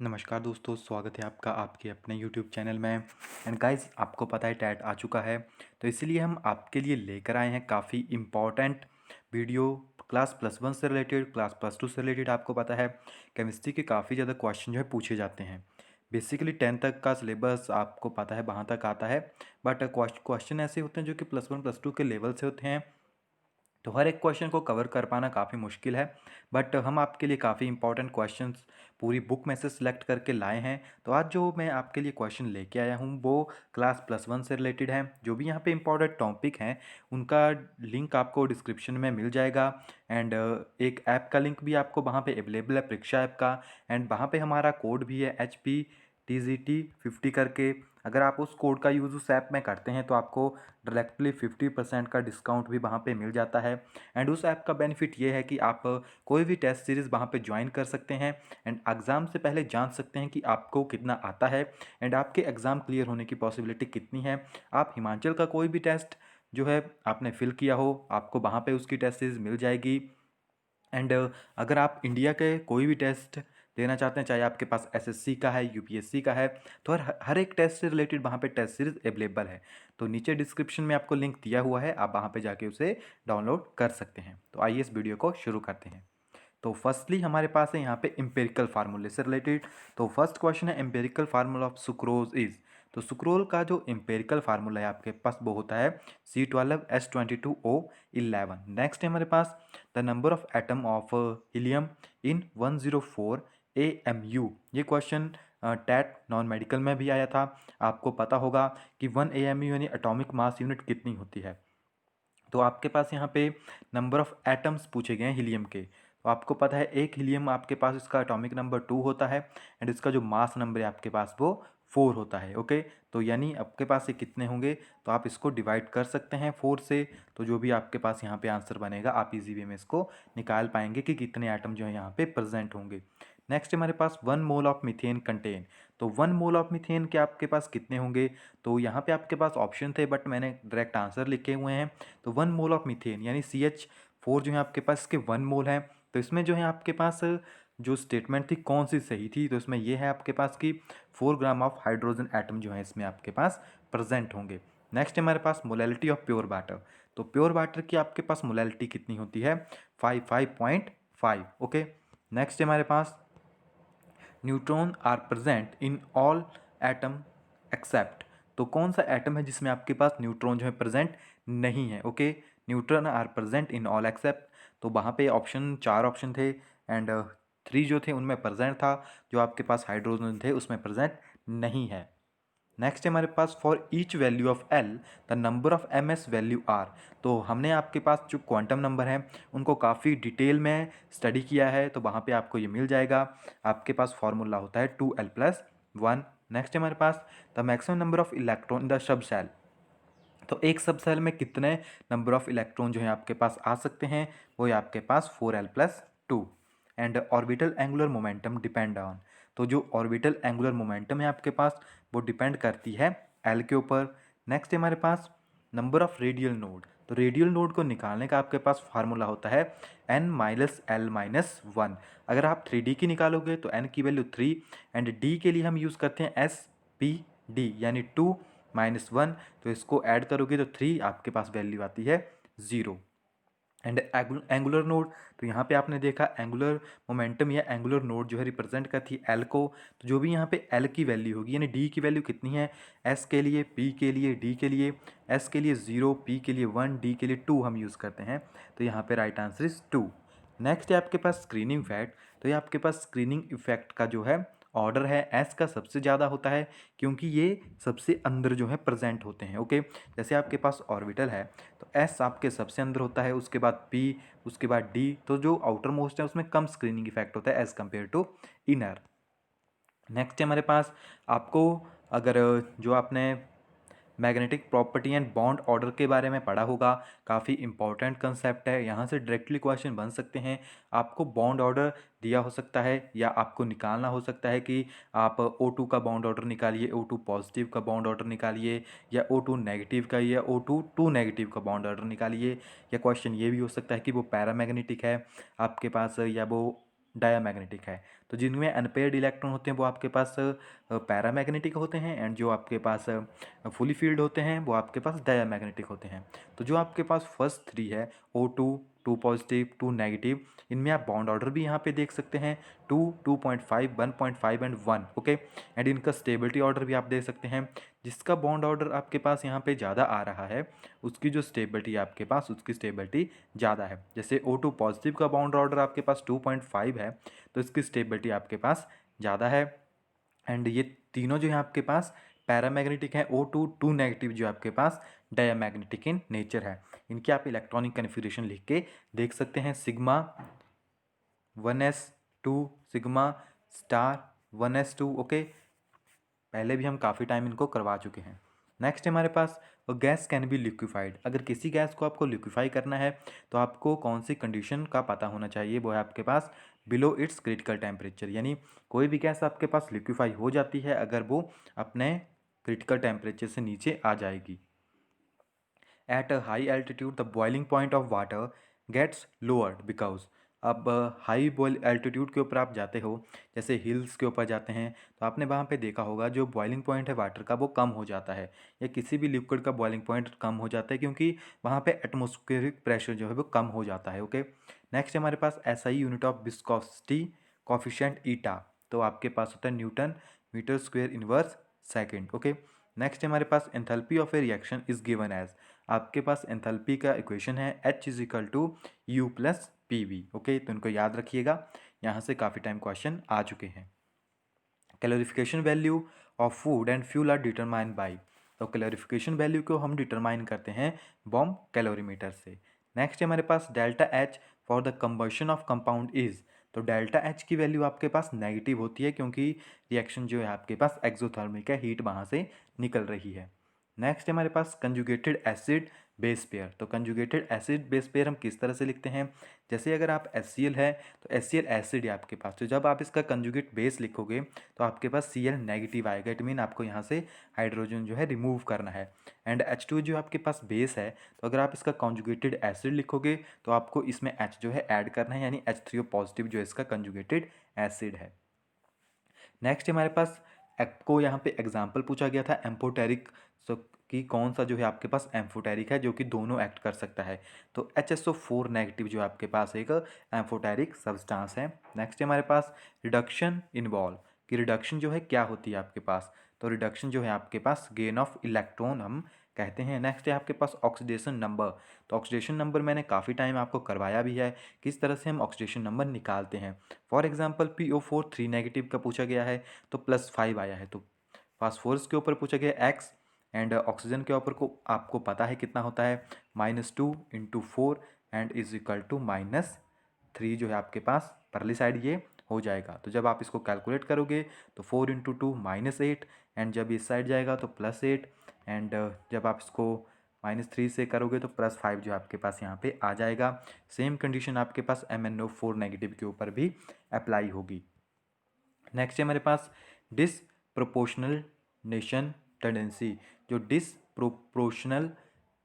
नमस्कार दोस्तों, स्वागत है आपका आपके अपने यूट्यूब चैनल में। एंड गाइस, आपको पता है टैट आ चुका है, तो इसीलिए हम आपके लिए लेकर आए हैं काफ़ी इम्पॉर्टेंट वीडियो। क्लास +1 से रिलेटेड, क्लास +2 से रिलेटेड। आपको पता है केमिस्ट्री के काफ़ी ज़्यादा क्वेश्चन जो है पूछे जाते हैं। बेसिकली 10 तक का सिलेबस आपको पता है वहाँ तक आता है, बट क्वेश्चन ऐसे होते हैं जो कि +1 +2 के लेवल से होते हैं, तो हर एक क्वेश्चन को कवर कर पाना काफ़ी मुश्किल है। बट हम आपके लिए काफ़ी इंपॉर्टेंट क्वेश्चंस पूरी बुक में से सिलेक्ट करके लाए हैं। तो आज जो मैं आपके लिए क्वेश्चन लेके आया हूँ वो क्लास +1 से रिलेटेड है। जो भी यहाँ पे इंपॉर्टेंट टॉपिक हैं उनका लिंक आपको डिस्क्रिप्शन में मिल जाएगा। एंड एक ऐप का लिंक भी आपको वहाँ पे अवेलेबल है, परीक्षा ऐप का। एंड वहाँ पे हमारा कोड भी है HPTGT50 करके। अगर आप उस कोड का यूज़ उस ऐप में करते हैं तो आपको डायरेक्टली 50% का डिस्काउंट भी वहाँ पे मिल जाता है। एंड उस ऐप का बेनिफिट ये है कि आप कोई भी टेस्ट सीरीज़ वहाँ पे ज्वाइन कर सकते हैं एंड एग्ज़ाम से पहले जान सकते हैं कि आपको कितना आता है एंड आपके एग्ज़ाम क्लियर होने की पॉसिबिलिटी कितनी है। आप हिमाचल का कोई भी टेस्ट जो है आपने फिल किया हो, आपको वहाँ पे उसकी टेस्ट सीरीज़ मिल जाएगी। एंड अगर आप इंडिया के कोई भी टेस्ट देना चाहते हैं, चाहे आपके पास एसएससी का है, यूपीएससी का है, तो हर एक टेस्ट से रिलेटेड वहाँ पे टेस्ट सीरीज अवेलेबल है। तो नीचे डिस्क्रिप्शन में आपको लिंक दिया हुआ है, आप वहाँ पे जाके उसे डाउनलोड कर सकते हैं। तो आइए इस वीडियो को शुरू करते हैं। तो फर्स्टली हमारे पास है यहाँ पे एम्पेरिकल फार्मूले से रिलेटेड। तो फर्स्ट क्वेश्चन है empirical formula of sucrose is. तो सुक्रोल का जो एम्पेरिकल फार्मूला है आपके पास वो होता है C12H22O11। नेक्स्ट है हमारे पास the number of atom of helium in 104 AMU। ये क्वेश्चन टैट नॉन मेडिकल में भी आया था। आपको पता होगा कि 1 AMU यानी एटॉमिक मास यूनिट कितनी होती है। तो आपके पास यहाँ पे नंबर ऑफ एटम्स पूछे गए हैं हीलियम के। तो आपको पता है एक हीलियम आपके पास इसका एटॉमिक नंबर 2 होता है एंड इसका जो मास नंबर है आपके पास वो 4 होता है। ओके, तो यानी आपके पास ये कितने होंगे, तो आप इसको डिवाइड कर सकते हैं 4 से। तो जो भी आपके पास यहाँ पे आंसर बनेगा आप इजी वे में इसको निकाल पाएंगे कि कितने एटम जो है यहाँ पे प्रेजेंट होंगे। नेक्स्ट हमारे पास 1 मोल ऑफ मीथेन कंटेन। तो 1 मोल ऑफ मीथेन के आपके पास कितने होंगे, तो यहाँ पे आपके पास ऑप्शन थे बट मैंने डायरेक्ट आंसर लिखे हुए हैं। तो 1 मोल ऑफ मीथेन यानी CH4 जो है आपके पास इसके 1 मोल है। तो इसमें जो है आपके पास जो स्टेटमेंट थी कौन सी सही थी, तो इसमें ये है आपके पास कि 4 ग्राम ऑफ हाइड्रोजन एटम जो है इसमें आपके पास प्रेजेंट होंगे। नेक्स्ट हमारे पास मोलैलिटी ऑफ प्योर वाटर। तो प्योर वाटर की आपके पास मोलैलिटी कितनी होती है, 5.5। ओके, नेक्स्ट हमारे पास neutron are present in all atom except. तो कौन सा एटम है जिसमें आपके पास न्यूट्रॉन जो है प्रेजेंट नहीं है। Okay, neutron are present in all except. तो वहाँ पे ऑप्शन 4 ऑप्शन थे एंड 3 जो थे उनमें प्रेजेंट था, जो आपके पास हाइड्रोजन थे उसमें प्रेजेंट नहीं है। नेक्स्ट है हमारे पास for each value of l the number of MS value are. तो हमने आपके पास जो क्वांटम नंबर हैं उनको काफ़ी डिटेल में स्टडी किया है, तो वहाँ पे आपको ये मिल जाएगा। आपके पास फॉर्मूला होता है 2l+1। नेक्स्ट है हमारे पास the maximum number of electron in the subshell. तो एक सब सेल में कितने नंबर ऑफ इलेक्ट्रॉन जो है आपके पास आ सकते हैं, वो है आपके पास 4l+2। And orbital angular momentum depend on. तो जो ऑर्बिटल एंगुलर मोमेंटम है आपके पास वो डिपेंड करती है एल के ऊपर। नेक्स्ट है हमारे पास नंबर ऑफ रेडियल नोड। तो रेडियल नोड को निकालने का आपके पास फार्मूला होता है n-l-1। अगर आप 3D की निकालोगे तो n की वैल्यू 3 एंड d के लिए हम यूज़ करते हैं SPD यानी 2-1। तो इसको ऐड करोगे तो 3 आपके पास वैल्यू आती है 0। एंड एंगुलर नोड, तो यहाँ पे आपने देखा एंगुलर मोमेंटम या एंगुलर नोड जो है रिप्रेजेंट करती है एल को। तो जो भी यहाँ पे एल की वैल्यू होगी यानी डी की वैल्यू कितनी है, एस के लिए, पी के लिए, डी के लिए, एस के लिए 0, पी के लिए 1, डी के लिए 2 हम यूज़ करते हैं। तो यहाँ पे राइट आंसर इज 2। नेक्स्ट है आपके पास स्क्रीनिंग इफेक्ट। तो ये आपके पास स्क्रीनिंग इफेक्ट का जो है ऑर्डर है एस का सबसे ज़्यादा होता है, क्योंकि ये सबसे अंदर जो है प्रेजेंट होते हैं। ओके, जैसे आपके पास ऑर्बिटल है तो एस आपके सबसे अंदर होता है, उसके बाद पी, उसके बाद डी। तो जो आउटर मोस्ट है उसमें कम स्क्रीनिंग इफेक्ट होता है as compare to inner. Next है हमारे पास आपको, अगर जो आपने magnetic property and bond order के बारे में पढ़ा होगा, काफ़ी इंपॉर्टेंट कंसेप्ट है, यहाँ से डायरेक्टली क्वेश्चन बन सकते हैं। आपको बॉन्ड ऑर्डर दिया हो सकता है या आपको निकालना हो सकता है कि आप O2 का बॉन्ड ऑर्डर निकालिए, O2 पॉजिटिव का बॉन्ड ऑर्डर निकालिए, या O2 नेगेटिव का या O2 2 नेगेटिव का बॉन्ड ऑर्डर निकालिए। या क्वेश्चन ये भी हो सकता है कि वो पैरामैग्नेटिक है आपके पास या वो डायामैग्नेटिक है। तो जिनमें अनपेयर्ड इलेक्ट्रॉन होते हैं वो आपके पास पैरामैग्नेटिक होते हैं, एंड जो आपके पास फुली फील्ड होते हैं वो आपके पास डायामैग्नेटिक होते हैं। तो जो आपके पास फर्स्ट थ्री है, O2, 2 पॉजिटिव, 2 नेगेटिव, इनमें आप बॉन्ड ऑर्डर भी यहाँ पे देख सकते हैं, 2, 2.5, 1.5 एंड 1, ओके। एंड इनका स्टेबिलिटी ऑर्डर भी आप देख सकते हैं। जिसका बॉन्ड ऑर्डर आपके पास यहाँ पे ज़्यादा आ रहा है उसकी जो स्टेबिलिटी आपके पास, उसकी स्टेबिलिटी ज़्यादा है। जैसे O2 पॉजिटिव का बॉन्ड ऑर्डर आपके पास 2.5 है, तो इसकी स्टेबिलिटी आपके पास ज़्यादा है। एंड ये तीनों जो है आपके पास पैरामैग्नेटिक है। O2, 2 नेगेटिव जो आपके पास डायामैग्नेटिक इन नेचर है। इनके आप इलेक्ट्रॉनिक कन्फिग्रेशन लिख के देख सकते हैं, sigma 1s2, sigma star 1s2, okay. पहले भी हम काफ़ी टाइम इनको करवा चुके हैं। नेक्स्ट हमारे पास गैस कैन बी लिक्विफाइड। अगर किसी गैस को आपको लिक्विफाई करना है तो आपको कौन सी कंडीशन का पता होना चाहिए, वो है आपके पास बिलो इट्स क्रिटिकल टेम्परेचर। यानी कोई भी गैस आपके पास लिक्विफाई हो जाती है अगर वो अपने क्रिटिकल टेम्परेचर से नीचे आ जाएगी। At a high altitude the boiling point of water gets lowered because, अब हाई बॉयल एल्टीट्यूड के ऊपर आप जाते हो, जैसे हिल्स के ऊपर जाते हैं, तो आपने वहाँ पे देखा होगा जो बॉइलिंग पॉइंट है वाटर का वो कम हो जाता है, या किसी भी लिक्विड का बॉइलिंग पॉइंट कम हो जाता है, क्योंकि वहाँ पे एटमॉस्फेरिक प्रेशर जो है वो कम हो जाता है, ओके। नेक्स्ट हमारे पास SI unit of viscosity coefficient eta, तो आपके पास होता है newton metre square inverse second, okay. Next हमारे पास enthalpy of a reaction is given as, आपके पास एंथैल्पी का इक्वेशन है H is equal to U plus P V, okay. तो इनको याद रखिएगा, यहाँ से काफ़ी टाइम क्वेश्चन आ चुके हैं। Calorification value of food and fuel are determine by, तो कैलोरीफिकेशन वैल्यू को हम डिटरमाइन करते हैं बॉम्ब कैलोरीमीटर से। नेक्स्ट हमारे पास delta H for the combustion of compound is, तो डेल्टा H की वैल्यू आपके पास नेगेटिव होती है क्योंकि रिएक्शन जो है आपके पास एक्सोथर्मिक है, हीट वहाँ से निकल रही है। नेक्स्ट हमारे पास कंजुगेटेड एसिड बेस पेयर, तो कंजुगेटेड एसिड बेस पेयर हम किस तरह से लिखते हैं, जैसे अगर आप HCl है तो HCl एसिड है आपके पास, तो जब आप इसका कंजुगेट बेस लिखोगे तो आपके पास Cl नेगेटिव आएगा, इट मीन आपको यहाँ से हाइड्रोजन जो है रिमूव करना है। एंड H2 जो आपके पास बेस है, तो अगर आप इसका कंजुगेटेड एसिड लिखोगे तो आपको इसमें H जो है ऐड करना है, यानी H3O पॉजिटिव जो इसका कंजुगेटेड एसिड है। नेक्स्ट हमारे पास को यहाँ पे एग्जाम्पल पूछा गया था एम्फोटेरिक, सो कि कौन सा जो है आपके पास एम्फोटेरिक है जो कि दोनों एक्ट कर सकता है, तो HSO4 नेगेटिव जो आपके पास एक एम्फोटेरिक सब्सटेंस है। नेक्स्ट हमारे पास रिडक्शन इन्वॉल्व, कि रिडक्शन जो है क्या होती है आपके पास, तो रिडक्शन जो है आपके पास गेन ऑफ इलेक्ट्रॉन हम कहते हैं। नेक्स्ट है आपके पास ऑक्सीडेशन नंबर, तो ऑक्सीडेशन नंबर मैंने काफ़ी टाइम आपको करवाया भी है, किस तरह से हम ऑक्सीडेशन नंबर निकालते हैं। फॉर एग्जांपल PO4 3 नेगेटिव का पूछा गया है तो +5 आया है, तो फास्फोरस के ऊपर पूछा गया X, एंड ऑक्सीजन के ऊपर को आपको पता है कितना होता है, -2 × 4 एंड इज इक्वल टू -3 जो है आपके पास परली साइड ये हो जाएगा। तो जब आप इसको कैलकुलेट करोगे तो 4 × 2 -8, एंड जब इस साइड जाएगा तो +8, एंड जब आप इसको -3 से करोगे तो +5 जो आपके पास यहाँ पे आ जाएगा। सेम कंडीशन आपके पास MnO4 नेगेटिव के ऊपर भी अप्लाई होगी। नेक्स्ट है हमारे पास डिसप्रोपोर्शनल टेंडेंसी, जो डिसप्रोपोर्शनल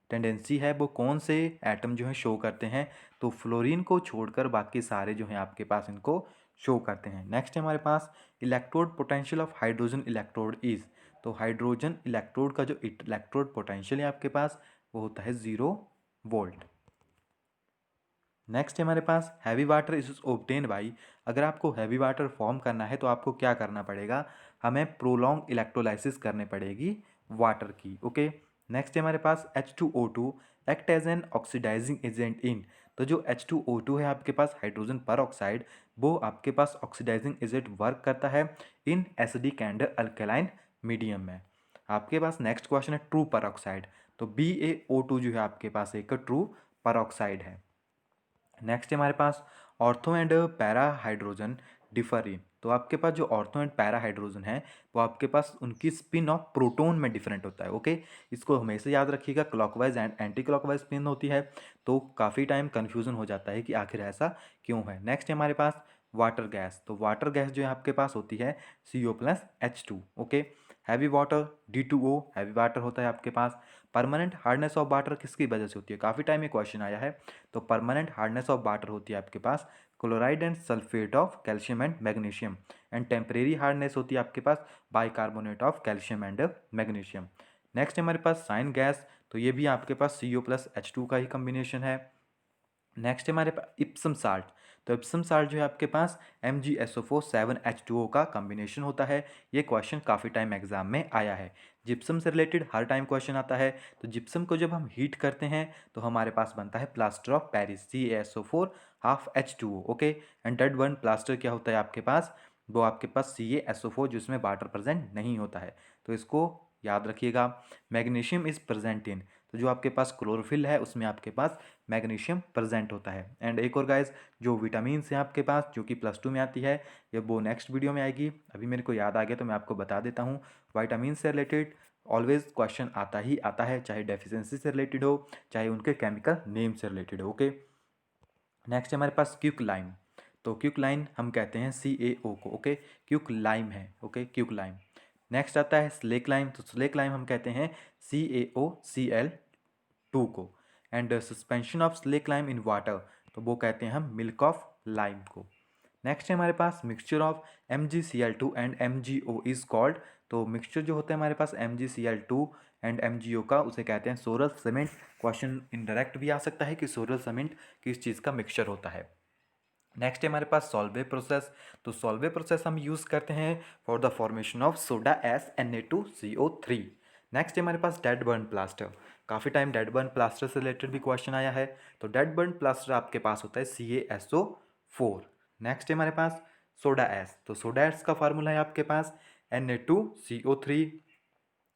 टेंडेंसी है वो कौन से एटम जो है शो करते हैं, तो फ्लोरीन को छोड़कर बाकी सारे जो हैं आपके पास इनको शो करते हैं। नेक्स्ट है हमारे पास electrode potential of hydrogen electrode is, तो हाइड्रोजन इलेक्ट्रोड का जो इलेक्ट्रोड पोटेंशियल है आपके पास वो होता है 0 वोल्ट। नेक्स्ट है हमारे पास heavy water is obtain by, अगर आपको हैवी वाटर फॉर्म करना है तो आपको क्या करना पड़ेगा, हमें प्रोलॉन्ग इलेक्ट्रोलाइसिस करनी पड़ेगी वाटर की, ओके। नेक्स्ट है हमारे पास H2O2 act as an oxidizing agent in, तो जो H2O2 है आपके पास हाइड्रोजन पर ऑक्साइड, वो आपके पास ऑक्सीडाइजिंग एजेंट वर्क करता है in acidic and alkaline medium में। आपके पास नेक्स्ट क्वेश्चन है ट्रू पर ऑक्साइड, तो BaO2 जो है आपके पास एक ट्रू पर ऑक्साइड है। नेक्स्ट हमारे पास ortho and para hydrogen differ in, तो आपके पास जो ऑर्थो एंड पैरा हाइड्रोजन है वो आपके पास उनकी स्पिन ऑफ प्रोटोन में डिफरेंट होता है, ओके। इसको हमेशा याद रखिएगा, clockwise and anti clockwise spin होती है, तो काफ़ी टाइम कन्फ्यूजन हो जाता है कि आखिर ऐसा क्यों है। नेक्स्ट हमारे पास वाटर गैस, तो वाटर गैस जो है आपके पास होती है CO+H2, okay. Heavy water D2O heavy water होता है आपके पास। परमानेंट हार्डनेस ऑफ वाटर किसकी वजह से होती है, काफ़ी टाइम ये क्वेश्चन आया है, तो परमानेंट हार्डनेस ऑफ वाटर होती है आपके पास chloride and sulphate of calcium and magnesium. And temporary hardness होती है आपके पास bicarbonate of calcium and magnesium. Next है हमारे पास साइन गैस, तो ये भी आपके पास CO+H2 का ही कॉम्बिनेशन है। नेक्स्ट है हमारे पास इप्सम साल्ट, तो इप्सम साल्ट जो है आपके पास MgSO4 7H2O का कॉम्बिनेशन होता है। ये क्वेश्चन काफ़ी टाइम एग्जाम में आया है। जिप्सम से रिलेटेड हर टाइम क्वेश्चन आता है। तो जिप्सम को जब हम हीट करते हैं तो हमारे पास बनता है plaster of Paris CaSO4 ½ H2O। Okay, and dead one plaster क्या होता है आपके पास, वो आपके पास CaSO4 जिसमें वाटर प्रेजेंट नहीं होता है, तो इसको याद रखिएगा। मैग्नीशियम इज प्रेजेंट इन, तो जो आपके पास क्लोरोफिल है उसमें आपके पास मैग्नीशियम प्रेजेंट होता है। एंड एक और गाइस, जो विटामिन है आपके पास जो कि +2 में आती है, ये वो नेक्स्ट वीडियो में आएगी। अभी मेरे को याद आ गया तो मैं आपको बता देता हूँ। विटामिन से रिलेटेड ऑलवेज क्वेश्चन आता ही आता है, चाहे डेफिशिएंसी से रिलेटेड हो चाहे उनके केमिकल नेम से रिलेटेड हो। ओके, नेक्स्ट है हमारे पास क्यूक लाइम, तो क्यूक लाइन हम कहते हैं CaO को। ओके, क्यूक लाइम है। Okay, quick lime. नेक्स्ट आता है स्लेक लाइम, तो स्लेक लाइम हम कहते हैं CaOCl2 को। And suspension of slake lime in water, तो वो कहते हैं हम मिल्क ऑफ लाइम को। नेक्स्ट है हमारे पास mixture of MgCl2 and MgO is called, तो मिक्सचर जो होता है हमारे पास MgCl2 एंड MgO का, उसे कहते हैं सोरल सीमेंट। क्वेश्चन इनडायरेक्ट भी आ सकता है कि सोरल सीमेंट किस चीज़ का मिक्सचर होता है। नेक्स्ट है हमारे पास सॉल्वे प्रोसेस, तो सॉल्वे प्रोसेस हम यूज़ करते हैं for the formation of soda Na2CO3। Next है हमारे पास डेड बर्न प्लास्टर, काफ़ी टाइम डेड बर्न प्लास्टर से रिलेटेड भी क्वेश्चन आया है। तो डेड बर्न प्लास्टर आपके पास होता है CaSO4। नेक्स्ट है हमारे पास सोडा एस, तो सोडा एस का फार्मूला है आपके पास Na2CO3।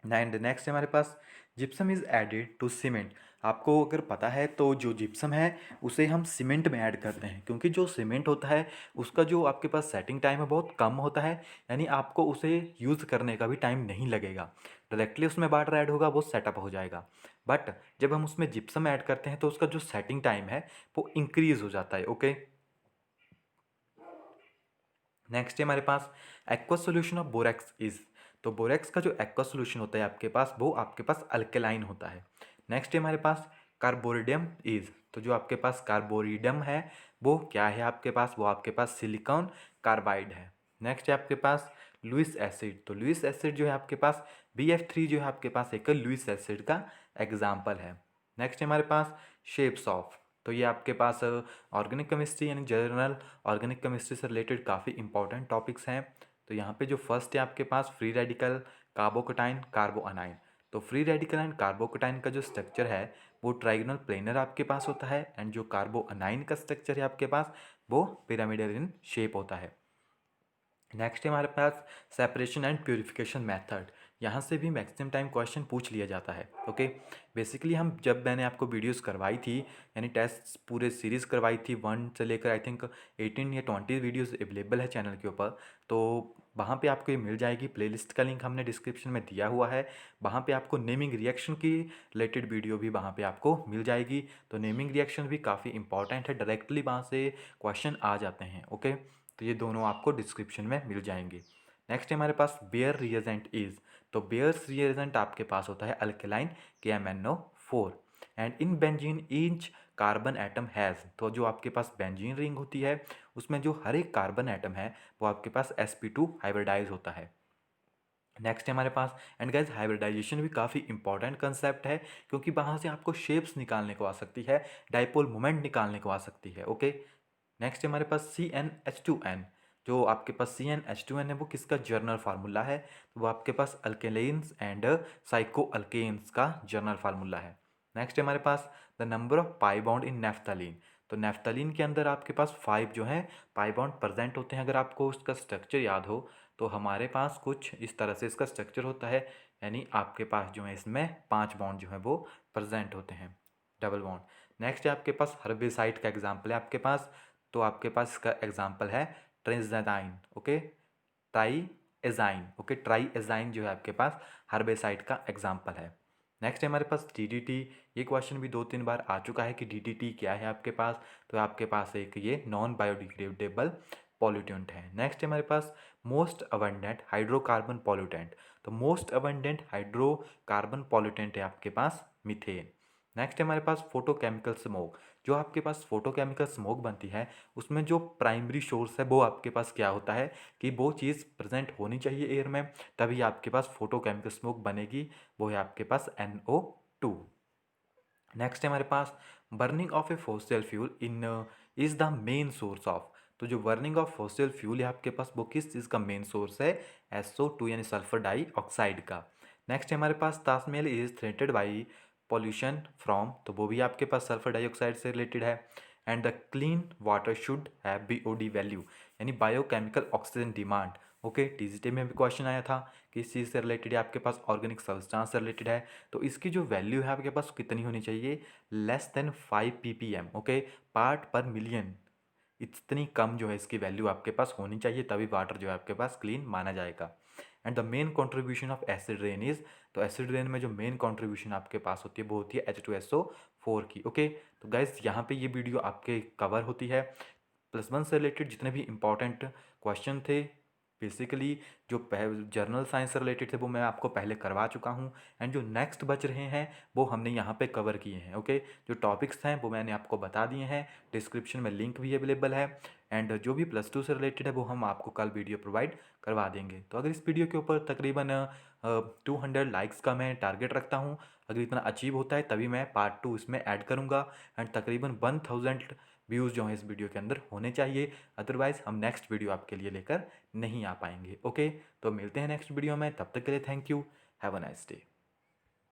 एंड नेक्स्ट है हमारे पास gypsum is added to cement. आपको अगर पता है तो जो जिप्सम है उसे हम सीमेंट में ऐड करते हैं, क्योंकि जो सीमेंट होता है उसका जो आपके पास सेटिंग टाइम है बहुत कम होता है, यानी आपको उसे यूज़ करने का भी टाइम नहीं लगेगा। डायरेक्टली उसमें वाटर ऐड होगा वो सेटअप हो जाएगा। बट जब हम उसमें जिप्सम ऐड करते हैं तो उसका जो सेटिंग टाइम है वो इंक्रीज हो जाता है। ओके, नेक्स्ट है हमारे पास aqua solution of borax is, तो बोरेक्स का जो एक्वा सोल्यूशन होता है आपके पास वो आपके पास अल्केलाइन होता है। नेक्स्ट है हमारे पास कार्बोरिडियम इज, तो जो आपके पास कार्बोरिडियम है वो क्या है आपके पास, वो आपके पास सिलिकॉन कार्बाइड है। नेक्स्ट है आपके पास लुइस एसिड, तो लुइस एसिड जो है आपके पास BF3 जो है आपके पास एक लुइस एसिड का एग्जाम्पल है। नेक्स्ट है हमारे पास शेप्स ऑफ, तो ये आपके पास ऑर्गेनिक केमिस्ट्री यानी जनरल ऑर्गेनिक केमिस्ट्री से रिलेटेड काफ़ी इंपॉर्टेंट टॉपिक्स हैं। तो यहाँ पे जो फर्स्ट है आपके पास फ्री रेडिकल कार्बोकटाइन कार्बोअनाइन, तो फ्री रेडिकल एंड कार्बोकटाइन का जो स्ट्रक्चर है वो ट्राइगोनल प्लेनर आपके पास होता है, एंड जो कार्बोअनाइन का स्ट्रक्चर है आपके पास वो पिरामिडल इन शेप होता है। नेक्स्ट है हमारे पास सेपरेशन एंड प्योरिफिकेशन मेथड, यहाँ से भी मैक्सिमम टाइम क्वेश्चन पूछ लिया जाता है। ओके, बेसिकली हम जब मैंने आपको वीडियोस करवाई थी यानी टेस्ट पूरे सीरीज़ करवाई थी 1 से लेकर आई थिंक 18 या 20 वीडियोस अवेलेबल है चैनल के ऊपर, तो वहाँ पे आपको ये मिल जाएगी। प्लेलिस्ट का लिंक हमने डिस्क्रिप्शन में दिया हुआ है, वहाँ पे आपको नेमिंग रिएक्शन की रिलेटेड वीडियो भी वहाँ पे आपको मिल जाएगी। तो नेमिंग रिएक्शन भी काफ़ी इंपॉर्टेंट है, डायरेक्टली वहाँ से क्वेश्चन आ जाते हैं। ओके, तो ये दोनों आपको डिस्क्रिप्शन में मिल जाएंगे। नेक्स्ट है हमारे पास बेयर रिएजेंट इज, तो बेयर्स रिएजेंट आपके पास होता है alkaline KMnO4। And in benzene each carbon atom has, तो जो आपके पास बेंजीन रिंग होती है उसमें जो हर एक कार्बन एटम है वो आपके पास sp2 हाइब्रिडाइज होता है। नेक्स्ट है हमारे पास, एंड गाइज हाइब्रिडाइजेशन भी काफ़ी इंपॉर्टेंट कंसेप्ट है, क्योंकि वहाँ से आपको शेप्स निकालने को आ सकती है, डाइपोल मोमेंट निकालने को आ सकती है। ओके, नेक्स्ट है हमारे पास CnH2n, जो आपके पास CnH2n है वो किसका जर्नल फार्मूला है, तो वो आपके पास अल्केलेन्स एंड साइको अल्केन्स का जर्नल फार्मूला है। नेक्स्ट है हमारे पास the number of pi bond in naphthalene, तो नेफ्थलीन के अंदर आपके पास 5 जो है पाई बॉन्ड प्रेजेंट होते हैं। अगर आपको उसका स्ट्रक्चर याद हो तो हमारे पास कुछ इस तरह से इसका स्ट्रक्चर होता है, यानी आपके पास जो है इसमें 5 बॉन्ड जो है वो प्रेजेंट होते हैं, डबल बॉन्ड। नेक्स्ट है आपके पास हर्बिसाइड का एग्जाम्पल है आपके पास, तो आपके पास इसका एग्जाम्पल है ट्रेंजाडाइन। Okay, triazine. Okay, triazine जो है आपके पास हर्बेसाइड का एग्जाम्पल है। नेक्स्ट है हमारे पास DDT, ये क्वेश्चन भी 2-3 बार आ चुका है कि DDT क्या है आपके पास, तो आपके पास एक ये नॉन बायोडिग्रेडेबल पॉल्यूटेंट है। नेक्स्ट है हमारे पास मोस्ट अबंडेंट हाइड्रोकार्बन पॉल्यूटेंट, तो मोस्ट अबंडेंट हाइड्रोकार्बन पॉल्यूटेंट है आपके पास मीथेन। नेक्स्ट है हमारे पास फोटोकेमिकल स्मोक, जो आपके पास फोटोकेमिकल स्मोक बनती है उसमें जो प्राइमरी सोर्स है वो आपके पास क्या होता है कि वो चीज़ प्रेजेंट होनी चाहिए एयर में, तभी आपके पास फोटोकेमिकल स्मोक बनेगी, वो है आपके पास NO2। नेक्स्ट है हमारे पास burning of a fossil fuel in is the main source of. तो जो बर्निंग ऑफ फॉसिल फ्यूल है आपके पास वो किस चीज़ का मेन सोर्स है? SO2 यानी सल्फर डाइऑक्साइड का। नेक्स्ट है हमारे पास Taj Mahal is threatened by pollution from, तो वो भी आपके पास सल्फर डाइऑक्साइड से रिलेटेड है। And the clean water should have BOD value यानी biochemical oxygen demand. Okay, TGT में भी क्वेश्चन आया था किस चीज़ से रिलेटेड है, आपके पास ऑर्गेनिक सब्सटेंस से रिलेटेड है, तो इसकी जो वैल्यू है आपके पास कितनी होनी चाहिए? Less than 5 ppm। Okay, part पर मिलियन, इतनी कम जो है इसकी वैल्यू आपके पास होनी चाहिए, तभी वाटर जो है आपके पास क्लीन माना जाएगा। And the main contribution of acid rain is, तो एसिड रेन में जो मेन कंट्रीब्यूशन आपके पास होती है वो होती है H2SO4 की। ओके, तो गाइज यहाँ पे ये वीडियो आपके कवर होती है +1 से रिलेटेड जितने भी इंपॉर्टेंट क्वेश्चन थे। बेसिकली जो जर्नल साइंस से रिलेटेड थे वो मैं आपको पहले करवा चुका हूँ, एंड जो नेक्स्ट बच रहे हैं वो हमने यहाँ पे कवर किए हैं। ओके, जो टॉपिक्स हैं वो मैंने आपको बता दिए हैं, डिस्क्रिप्शन में लिंक भी अवेलेबल है, एंड जो भी +2 से रिलेटेड है वो हम आपको कल वीडियो प्रोवाइड करवा देंगे। तो अगर इस वीडियो के ऊपर तकरीबन 200 लाइक्स का मैं टारगेट रखता हूँ, अगर इतना अचीव होता है तभी मैं पार्ट 2 इसमें ऐड करूँगा, एंड तकरीबन 1000 व्यूज़ जो हैं इस वीडियो के अंदर होने चाहिए, अदरवाइज़ हम नेक्स्ट वीडियो आपके लिए लेकर नहीं आ पाएंगे। ओके, तो मिलते हैं नेक्स्ट वीडियो में, तब तक के लिए thank you, have a nice day.